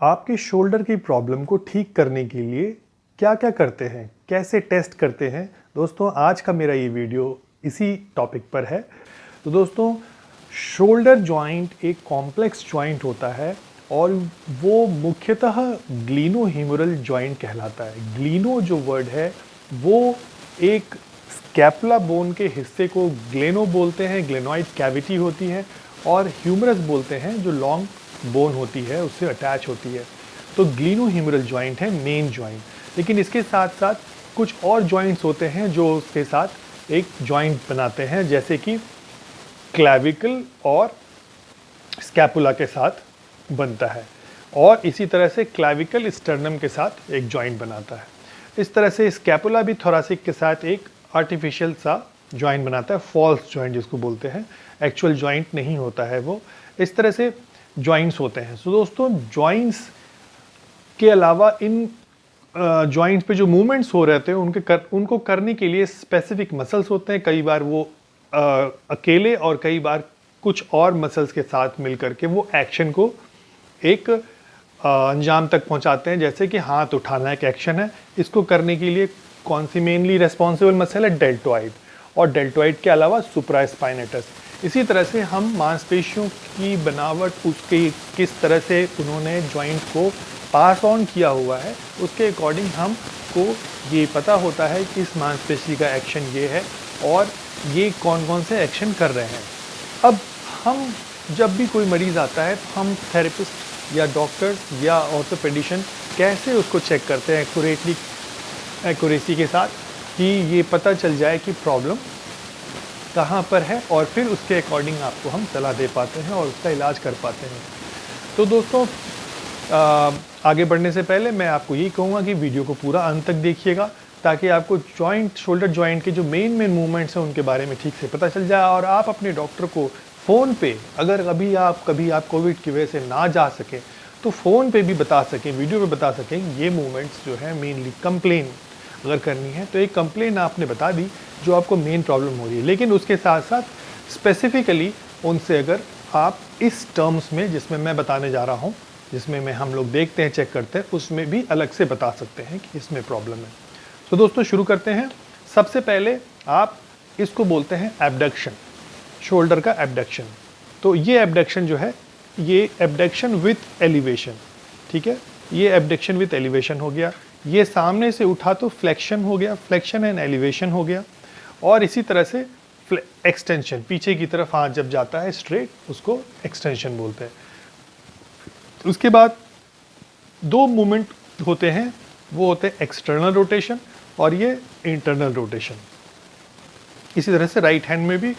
आपके शोल्डर की प्रॉब्लम को ठीक करने के लिए क्या-क्या करते हैं? कैसे टेस्ट करते हैं? दोस्तों आज का मेरा ये वीडियो इसी टॉपिक पर है। तो दोस्तों शोल्डर जॉइंट एक कॉम्प्लेक्स जॉइंट होता है और वो मुख्यतः ग्लीनोह्यूमरल जॉइंट कहलाता है। ग्लीनो जो वर्ड है वो एक स्कैपुला बोन के हिस्से को ग्लेनो बोलते हैं, ग्लेनोइड कैविटी होती है और ह्यूमरस बोलते हैं जो लॉन्ग बोन होती है उससे अटैच होती है। तो ग्लीनोह्यूमरल जॉइंट है मेन जॉइंट, लेकिन इसके साथ साथ कुछ और जॉइंट्स होते हैं जो उसके साथ एक जॉइंट बनाते हैं, जैसे कि क्लैविकल और स्कैपुला के साथ बनता है और इसी तरह से क्लैविकल स्टर्नम के साथ एक जॉइंट बनाता है। इस तरह से स्कैपुला भी थोरासिक के साथ एक आर्टिफिशियल सा जॉइंट बनाता है, फॉल्स जॉइंट जिसको बोलते हैं, एक्चुअल जॉइंट नहीं होता है वो। इस तरह से जॉइंट्स होते हैं। सो दोस्तों जॉइंट्स के अलावा इन जॉइंट्स पे जो मूवमेंट्स हो रहे थे उनको करने के लिए स्पेसिफिक मसल्स होते हैं। कई बार वो अकेले और कई बार कुछ और मसल्स के साथ मिलकर के वो एक्शन को एक अंजाम तक पहुंचाते हैं। जैसे कि हाथ उठाना एक एक्शन है, इसको करने के लिए कौन सी मेनली रेस्पॉन्सिबल मसल है? डेल्टोइड, और डेल्टोइड के अलावा सुप्रास्पाइनेटस। इसी तरह से हम मांसपेशियों की बनावट, उसके किस तरह से उन्होंने जॉइंट को पास ऑन किया हुआ है, उसके अकॉर्डिंग हमको ये पता होता है कि इस मांसपेशी का एक्शन ये है और ये कौन कौन से एक्शन कर रहे हैं। अब हम जब भी कोई मरीज़ आता है तो हम थेरेपिस्ट या डॉक्टर्स या ऑर्थोपेडिशियन कैसे उसको चेक करते हैं एक्यूरेसी के साथ कि ये पता चल जाए कि प्रॉब्लम कहाँ पर है और फिर उसके अकॉर्डिंग आपको हम सलाह दे पाते हैं और उसका इलाज कर पाते हैं। तो दोस्तों आगे बढ़ने से पहले मैं आपको यही कहूँगा कि वीडियो को पूरा अंत तक देखिएगा ताकि आपको शोल्डर जॉइंट के जो मेन मूवमेंट्स हैं उनके बारे में ठीक से पता चल जाए और आप अपने डॉक्टर को फ़ोन पे, अगर कभी आप कोविड की वजह से ना जा सकें तो फ़ोन पे भी बता सकें, वीडियो पे बता सकें ये मूवमेंट्स जो है मेनली कंप्लेन अगर करनी है तो एक कंप्लेन आपने बता दी जो आपको मेन प्रॉब्लम हो रही है, लेकिन उसके साथ साथ स्पेसिफिकली उनसे अगर आप इस टर्म्स में जिसमें मैं बताने जा रहा हूँ, जिसमें मैं हम लोग देखते हैं, चेक करते हैं, उसमें भी अलग से बता सकते हैं कि इसमें प्रॉब्लम है। तो दोस्तों शुरू करते हैं। सबसे पहले आप इसको बोलते हैं एब्डक्शन, शोल्डर का एब्डक्शन। तो ये एब्डक्शन जो है ये एब्डक्शन विथ एलिवेशन, ठीक है, ये एब्डक्शन विथ एलिवेशन हो गया। ये सामने से उठा तो फ्लेक्शन हो गया, फ्लेक्शन एंड एलिवेशन हो गया। और इसी तरह से एक्सटेंशन, पीछे की तरफ हाथ जब जाता है स्ट्रेट, उसको एक्सटेंशन बोलते हैं। उसके बाद दो मूवमेंट होते हैं, वो होते हैं एक्सटर्नल रोटेशन और ये इंटरनल रोटेशन। इसी तरह से राइट हैंड में भी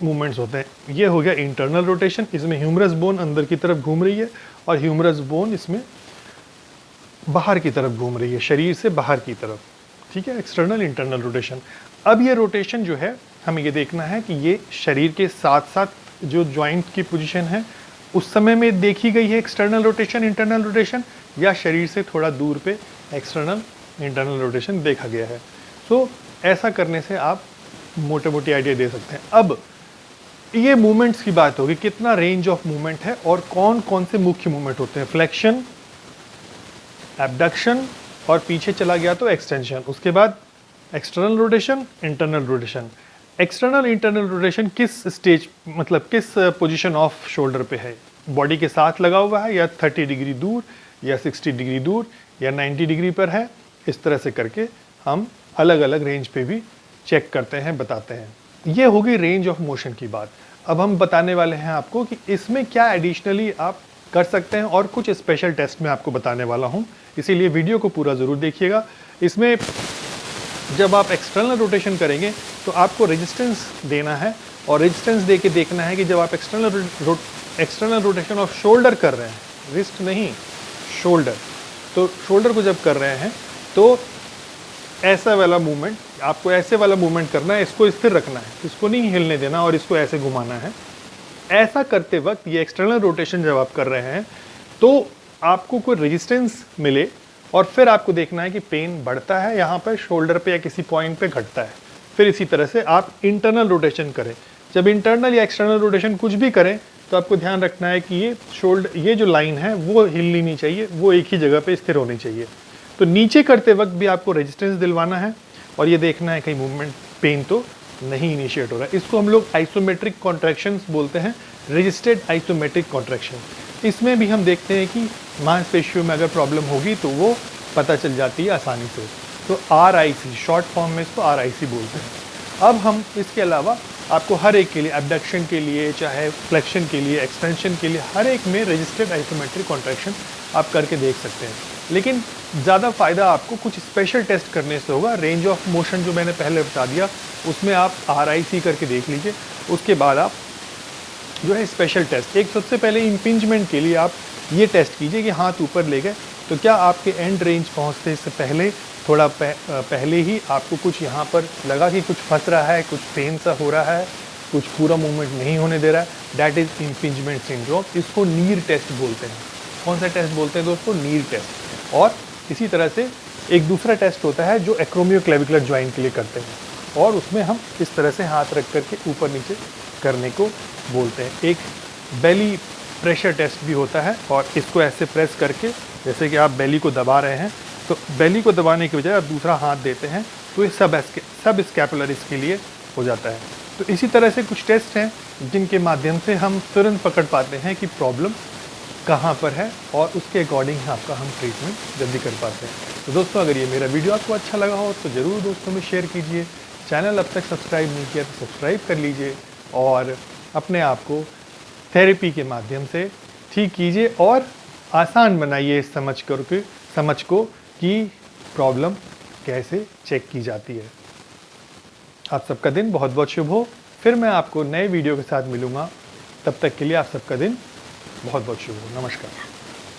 मूवमेंट्स होते हैं। ये हो गया इंटरनल रोटेशन, इसमें ह्यूमरस बोन अंदर की तरफ घूम रही है और ह्यूमरस बोन इसमें बाहर की तरफ घूम रही है, शरीर से बाहर की तरफ, ठीक है, एक्सटर्नल इंटरनल रोटेशन। अब ये रोटेशन जो है हमें ये देखना है कि ये शरीर के साथ साथ जो जॉइंट की पोजीशन है उस समय में देखी गई है एक्सटर्नल रोटेशन इंटरनल रोटेशन, या शरीर से थोड़ा दूर पे एक्सटर्नल इंटरनल रोटेशन देखा गया है। तो ऐसा करने से आप मोटे मोटी आइडिया दे सकते हैं। अब ये मूवमेंट्स की बात होगी, कितना रेंज ऑफ मूवमेंट है और कौन कौन से मुख्य मूवमेंट होते हैं? फ्लेक्शन, एब्डक्शन और पीछे चला गया तो एक्सटेंशन। उसके बाद external rotation, internal rotation. External internal rotation किस स्टेज, मतलब किस पोजीशन ऑफ शोल्डर पे है? बॉडी के साथ लगा हुआ है या 30 डिग्री दूर या 60 डिग्री दूर या 90 डिग्री पर है? इस तरह से करके हम अलग अलग रेंज पे भी चेक करते हैं, बताते हैं। ये होगी रेंज ऑफ मोशन की बात। अब हम बताने वाले हैं आपको कि इसमें क्या एडिशनली आप कर सकते हैं और कुछ स्पेशल टेस्ट में आपको बताने वाला हूँ, इसीलिए वीडियो को पूरा ज़रूर देखिएगा। इसमें जब आप एक्सटर्नल रोटेशन करेंगे तो आपको रेजिस्टेंस देना है और रेजिस्टेंस दे के देखना है कि जब आप एक्सटर्नल रोटेशन ऑफ शोल्डर कर रहे हैं, रिस्ट नहीं शोल्डर, तो शोल्डर को जब कर रहे हैं तो ऐसा वाला मूवमेंट, आपको ऐसे वाला मूवमेंट करना है, इसको स्थिर रखना है, इसको नहीं हिलने देना और इसको ऐसे घुमाना है। ऐसा करते वक्त ये एक्सटर्नल रोटेशन जब आप कर रहे हैं तो आपको कोई रेजिस्टेंस मिले और फिर आपको देखना है कि पेन बढ़ता है यहाँ पर शोल्डर पे या किसी पॉइंट पे घटता है। फिर इसी तरह से आप इंटरनल रोटेशन करें। जब इंटरनल या एक्सटर्नल रोटेशन कुछ भी करें तो आपको ध्यान रखना है कि ये जो लाइन है वो हिलनी नहीं चाहिए, वो एक ही जगह पे स्थिर होनी चाहिए। तो नीचे करते वक्त भी आपको रेजिस्टेंस दिलवाना है और ये देखना है कहीं मूवमेंट पेन तो नहीं इनिशिएट हो रहा है। इसको हम लोग आइसोमेट्रिक कॉन्ट्रैक्शंस बोलते हैं, रजिस्टर्ड आइसोमेट्रिक कॉन्ट्रैक्शन। इसमें भी हम देखते हैं कि मांसपेशियों में अगर प्रॉब्लम होगी तो वो पता चल जाती है आसानी से। तो RIC शॉर्ट फॉर्म में इसको RIC बोलते हैं। अब हम इसके अलावा आपको हर एक के लिए, एब्डक्शन के लिए, चाहे फ्लेक्शन के लिए, एक्सटेंशन के लिए, हर एक में रजिस्टर्ड आइसोमेट्रिक कॉन्ट्रैक्शन आप करके देख सकते हैं। लेकिन ज़्यादा फ़ायदा आपको कुछ स्पेशल टेस्ट करने से होगा। रेंज ऑफ मोशन जो मैंने पहले बता दिया उसमें आप RIC करके देख लीजिए। उसके बाद आप जो है स्पेशल टेस्ट, एक सबसे पहले इम्पिंजमेंट के लिए आप ये टेस्ट कीजिए कि हाथ ऊपर ले गए तो क्या आपके एंड रेंज पहुँचने से पहले थोड़ा पहले ही आपको कुछ यहाँ पर लगा कि कुछ फंस रहा है, कुछ पेन सा हो रहा है, कुछ पूरा मूवमेंट नहीं होने दे रहा है, दैट इज़ इम्पिंजमेंट सिंड्रोम। इसको नीर टेस्ट बोलते हैं। कौन सा टेस्ट बोलते हैं दोस्तों? नीर टेस्ट। और इसी तरह से एक दूसरा टेस्ट होता है जो एक्रोमियोक्लेविकुलर जॉइंट के लिए करते हैं और उसमें हम इस तरह से हाथ रख करके ऊपर नीचे करने को बोलते हैं। एक बेली प्रेशर टेस्ट भी होता है और इसको ऐसे प्रेस करके, जैसे कि आप बेली को दबा रहे हैं, तो बेली को दबाने की बजाय आप दूसरा हाथ देते हैं तो ये सब स्कैपुलर इसके लिए हो जाता है। तो इसी तरह से कुछ टेस्ट हैं जिनके माध्यम से हम तुरंत पकड़ पाते हैं कि प्रॉब्लम कहाँ पर है और उसके अकॉर्डिंग आपका हम ट्रीटमेंट जल्दी कर पाते हैं। तो दोस्तों, अगर ये मेरा वीडियो आपको अच्छा लगा हो तो ज़रूर दोस्तों में शेयर कीजिए। चैनल अब तक सब्सक्राइब नहीं किया तो सब्सक्राइब कर लीजिए और अपने आप को थेरेपी के माध्यम से ठीक कीजिए और आसान बनाइए इस समझ को कि प्रॉब्लम कैसे चेक की जाती है। आप सबका दिन बहुत बहुत शुभ हो। फिर मैं आपको नए वीडियो के साथ मिलूँगा। तब तक के लिए आप सबका दिन बहुत बहुत शुभ हो। नमस्कार।